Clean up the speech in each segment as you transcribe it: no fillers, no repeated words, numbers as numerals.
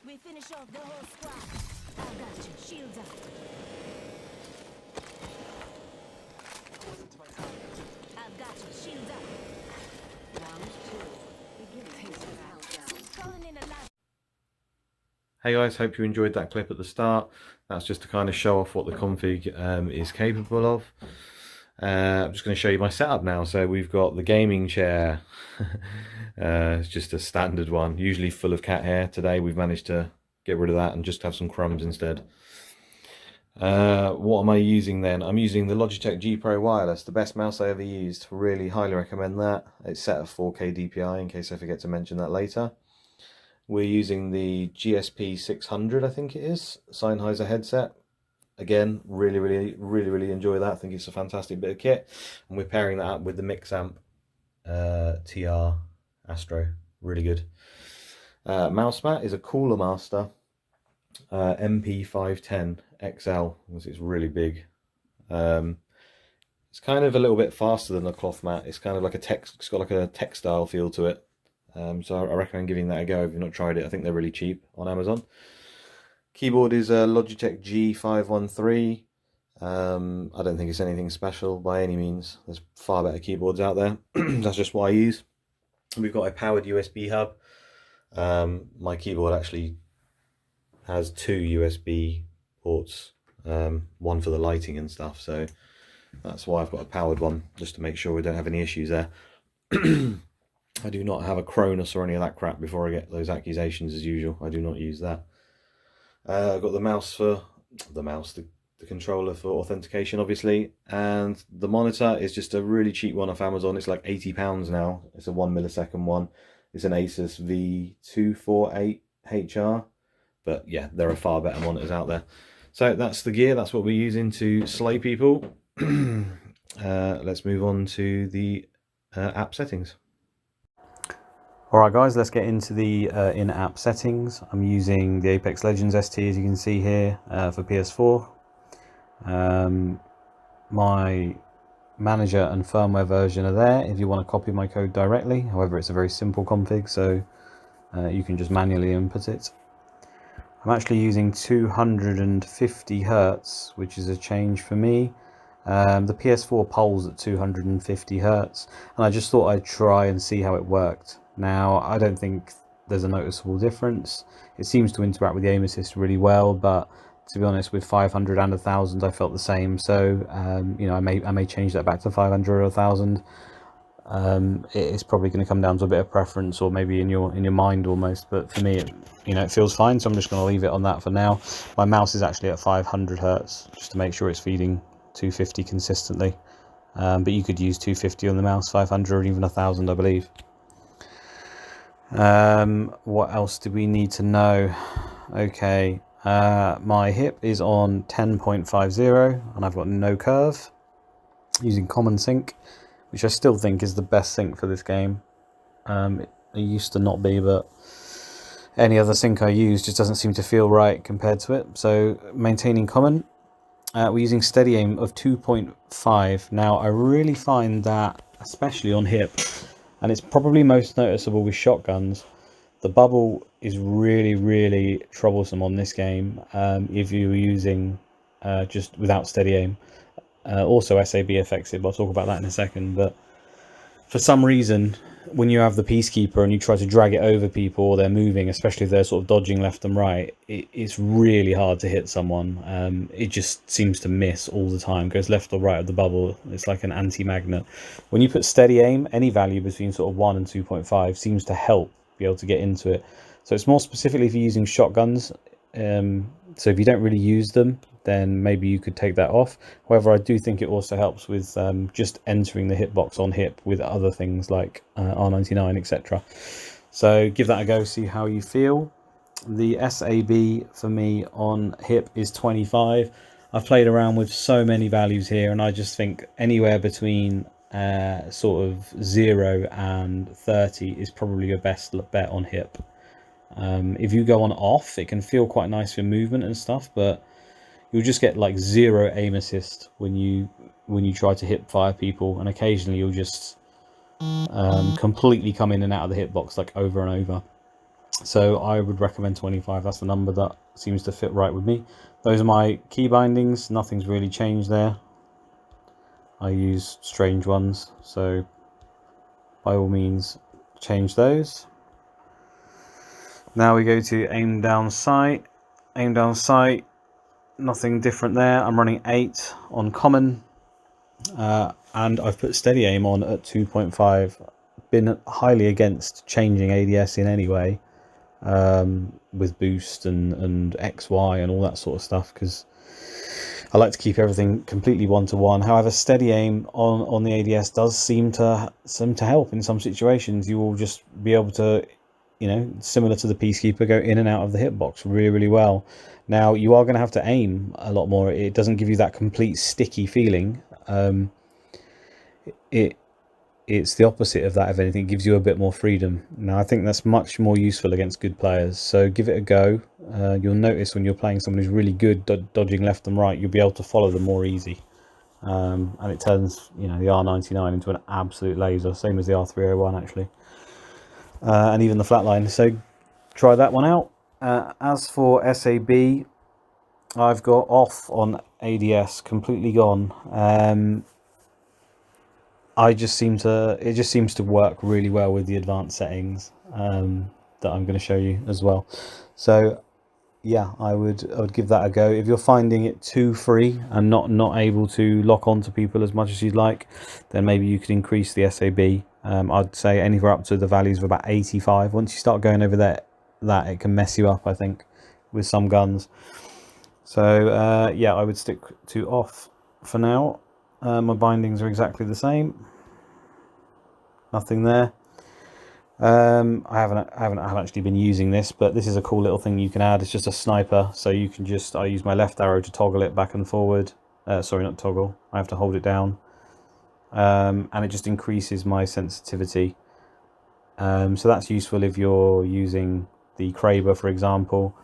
We finish off the whole squad. I got you. Shields up. I've got you. Shields up. Round 2. Beginning countdown. Calling in a last. Hey guys, hope you enjoyed that clip at the start. That's just to kind of show off what the config is capable of. I'm just going to show you my setup now. So we've got the gaming chair. It's just a standard one, usually full of cat hair. Today we've managed to get rid of that and just have some crumbs instead. What am I using then? I'm using the Logitech G Pro Wireless, the best mouse I ever used. Really highly recommend that. It's set at 4K DPI in case I forget to mention that later. We're using the GSP 600, I think it is, Sennheiser headset. Again, really enjoy that. I think it's a fantastic bit of kit. And we're pairing that up with the Mixamp TR Astro. Really good. Mouse mat is a Cooler Master MP510 XL, because it's really big. It's kind of a little bit faster than a cloth mat. It's kind of like it's got like a textile feel to it. So I recommend giving that a go if you've not tried it. I think they're really cheap on Amazon. Keyboard is a Logitech G513. I don't think it's anything special by any means. There's far better keyboards out there. That's just what I use. We've got a powered USB hub. My keyboard actually has 2 USB ports, one for the lighting and stuff, so that's why I've got a powered one, just to make sure we don't have any issues there. I do not have a Cronus or any of that crap before I get those accusations as usual. I do not use that. I've got the mouse for the controller for authentication, obviously, and the monitor is just a really cheap one off Amazon. It's like £80 now. It's a 1 millisecond one. It's an Asus V248HR, but yeah, there are far better monitors out there. So that's the gear. That's what we're using to slay people. Let's move on to the app settings. Alright guys, let's get into the in-app settings. I'm using the Apex Legends ST, as you can see here, for PS4. My manager and firmware version are there if you want to copy my code directly. However, it's a very simple config, so you can just manually input it. I'm actually using 250 Hertz, which is a change for me. The PS4 polls at 250 Hertz, and I just thought I'd try and see how it worked. Now, I don't think there's a noticeable difference. It seems to interact with the aim assist really well, but to be honest, with 500 and 1000, I felt the same. So, you know, I may change that back to 500 or 1000. It's probably going to come down to a bit of preference, or maybe in your mind almost. But for me, it feels fine. So I'm just going to leave it on that for now. My mouse is actually at 500 Hertz, just to make sure it's feeding 250 consistently. But you could use 250 on the mouse, 500, or even 1000, I believe. What else do we need to know? Okay, my hip is on 10.50 and I've got no curve, using common sync, which I still think is the best sync for this game. It used to not be, but any other sync I use just doesn't seem to feel right compared to it. So maintaining common. We're using steady aim of 2.5. Now I really find that, especially on hip, and it's probably most noticeable with shotguns, the bubble is really troublesome on this game if you're using just without steady aim. Also SAB affects it, but I'll talk about that in a second. But for some reason, when you have the Peacekeeper and you try to drag it over people, or they're moving, especially if they're sort of dodging left and right, it's really hard to hit someone. It just seems to miss all the time, goes left or right of the bubble. It's like an anti-magnet. When you put steady aim, any value between sort of 1 and 2.5 seems to help be able to get into it. So it's more specifically if you're using shotguns. So if you don't really use them, then maybe you could take that off. However, I do think it also helps with just entering the hitbox on hip with other things like R99, etc. So give that a go, see how you feel. The SAB for me on hip is 25. I've played around with so many values here, and I just think anywhere between sort of 0 and 30 is probably your best bet on hip. If you go on off, it can feel quite nice for movement and stuff, but you'll just get like 0 aim assist when you try to hip fire people, and occasionally you'll just completely come in and out of the hitbox like over and over. So I would recommend 25. That's the number that seems to fit right with me. Those are my key bindings. Nothing's really changed there. I use strange ones, so by all means change those. Now we go to aim down sight. Aim down sight, nothing different there. I'm running 8 on common, and I've put steady aim on at 2.5. Been highly against changing ADS in any way, with boost and XY and all that sort of stuff, because I like to keep everything completely one-to-one. However, steady aim on the ADS does seem to help in some situations. You will just be able to, similar to the Peacekeeper, go in and out of the hitbox really, really well. Now, you are going to have to aim a lot more. It doesn't give you that complete sticky feeling. It's the opposite of that, if anything. It gives you a bit more freedom. Now, I think that's much more useful against good players, so give it a go. You'll notice when you're playing someone who's really good dodging left and right, you'll be able to follow them more easy. And it turns the R99 into an absolute laser, same as the R301 actually, and even the flatline. So try that one out. As for SAB, I've got off on ADS, completely gone. It just seems to work really well with the advanced settings that I'm going to show you as well. So yeah, I would give that a go. If you're finding it too free and not able to lock onto people as much as you'd like, then maybe you could increase the SAB. I'd say anywhere up to the values of about 85. Once you start going over that it can mess you up, I think, with some guns. So yeah, I would stick to off for now. My bindings are exactly the same. Nothing there. I haven't actually been using this, but this is a cool little thing you can add. It's just a sniper, so you can I use my left arrow to toggle it back and forward. Sorry, not toggle. I have to hold it down, and it just increases my sensitivity. So that's useful if you're using the Kraber, for example,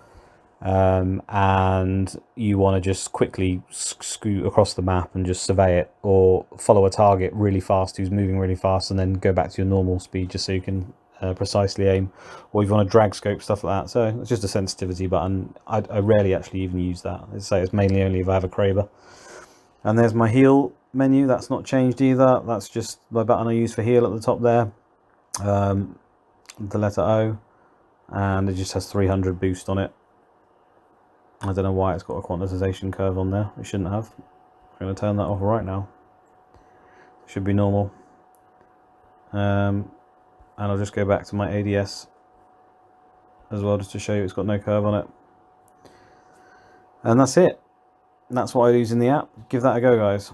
and you want to just quickly scoot across the map and just survey it, or follow a target really fast who's moving really fast, and then go back to your normal speed just so you can precisely aim, or if you want to drag scope, stuff like that. So it's just a sensitivity button. I rarely actually even use that. So it's mainly only if I have a Kraber. And there's my heal menu. That's not changed either. That's just my button I use for heal at the top there, the letter O, and it just has 300 boost on it. I don't know why it's got a quantization curve on there. It shouldn't have. I'm going to turn that off right now. It should be normal. And I'll just go back to my ADS as well, just to show you it's got no curve on it. And that's it. That's what I use in the app. Give that a go, guys.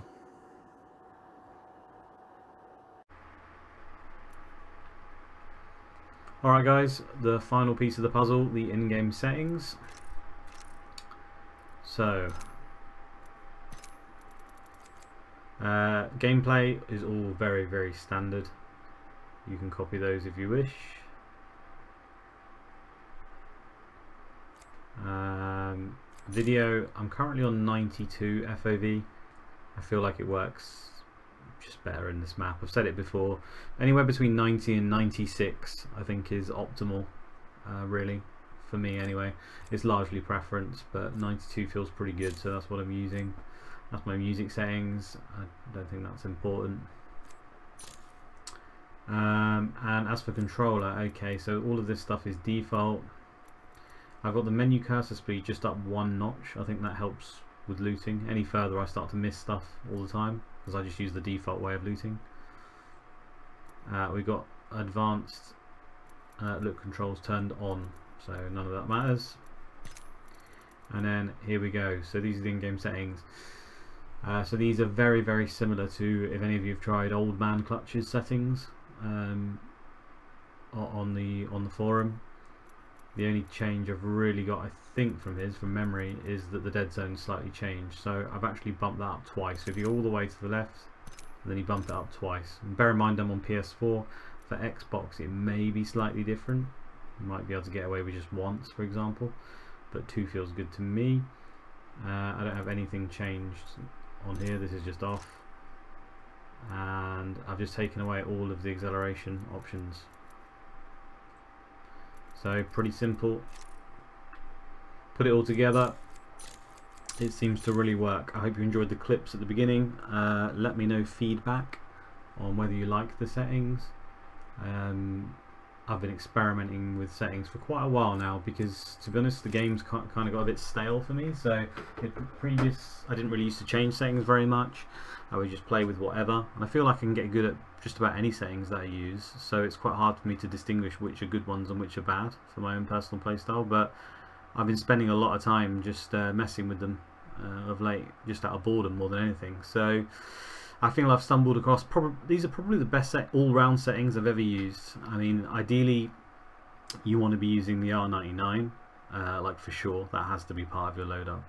Alright guys, the final piece of the puzzle, the in-game settings. So, gameplay is all very, very standard. You can copy those if you wish. Video, I'm currently on 92 FOV. I feel like it works just better in this map. I've said it before. Anywhere between 90 and 96 I think is optimal, really, for me anyway. It's largely preference, but 92 feels pretty good, so that's what I'm using. That's my music settings. I don't think that's important. And as for controller, okay, so all of this stuff is default. I've got the menu cursor speed just up 1 notch. I think that helps with looting. Any further I start to miss stuff all the time, because I just use the default way of looting. We've got advanced look controls turned on, so none of that matters. And then here we go. So these are the in-game settings. So these are very, very similar to, if any of you have tried oldmanclutch's settings on the forum. The only change I've really got, I think, from memory, is that the dead zone slightly changed. So I've actually bumped that up twice. So if you go all the way to the left, then you bump it up twice. And bear in mind I'm on PS4. For Xbox it may be slightly different. You might be able to get away with just once, for example, but 2 feels good to me. I don't have anything changed on here. This is just off, and I've just taken away all of the acceleration options. So pretty simple. Put it all together. It seems to really work. I hope you enjoyed the clips at the beginning. Let me know feedback on whether you like the settings. I've been experimenting with settings for quite a while now because, to be honest, the game's kind of got a bit stale for me. So I didn't really used to change settings very much. I would just play with whatever, and I feel like I can get good at just about any settings that I use. So it's quite hard for me to distinguish which are good ones and which are bad for my own personal playstyle. But I've been spending a lot of time just messing with them of late, just out of boredom more than anything. So I think I've stumbled across these are probably the best all-round settings I've ever used. I mean, ideally you want to be using the R99, like for sure. That has to be part of your load up.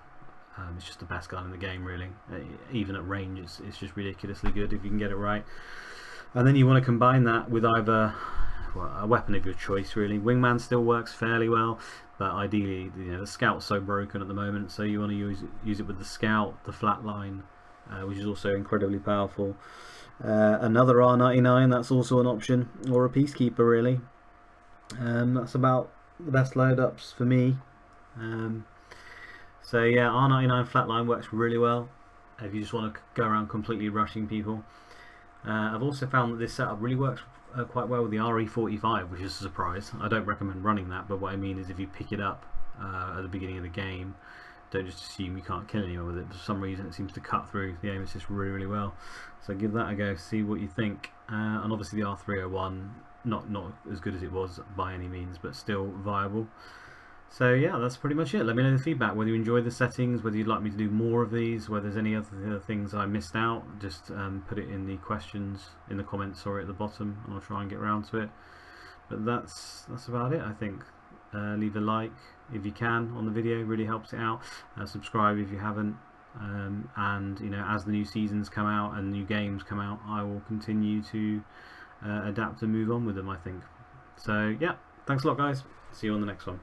It's just the best gun in the game, really. Even at range, it's just ridiculously good if you can get it right. And then you want to combine that with either a weapon of your choice, really. Wingman still works fairly well, but ideally, the Scout's so broken at the moment, so you want to use it with the Scout, the Flatline, which is also incredibly powerful. Another R99, that's also an option, or a Peacekeeper, really. That's about the best load ups for me. So yeah, R99 Flatline works really well if you just want to go around completely rushing people. I've also found that this setup really works quite well with the RE45, which is a surprise. I don't recommend running that, but what I mean is if you pick it up at the beginning of the game, don't just assume you can't kill anyone with it. For some reason it seems to cut through the aim assist really well. So give that a go, see what you think. And obviously the R301, not as good as it was by any means, but still viable. So yeah, that's pretty much it. Let me know the feedback, whether you enjoy the settings, whether you'd like me to do more of these, whether there's any other things I missed out. Just put it in the questions in the comments or at the bottom, and I'll try and get around to it. But that's about it, I think. Leave a like if you can on the video, really helps it out. Subscribe if you haven't, and as the new seasons come out and new games come out, I will continue to adapt and move on with them, I think. So yeah, thanks a lot, guys. See you on the next one.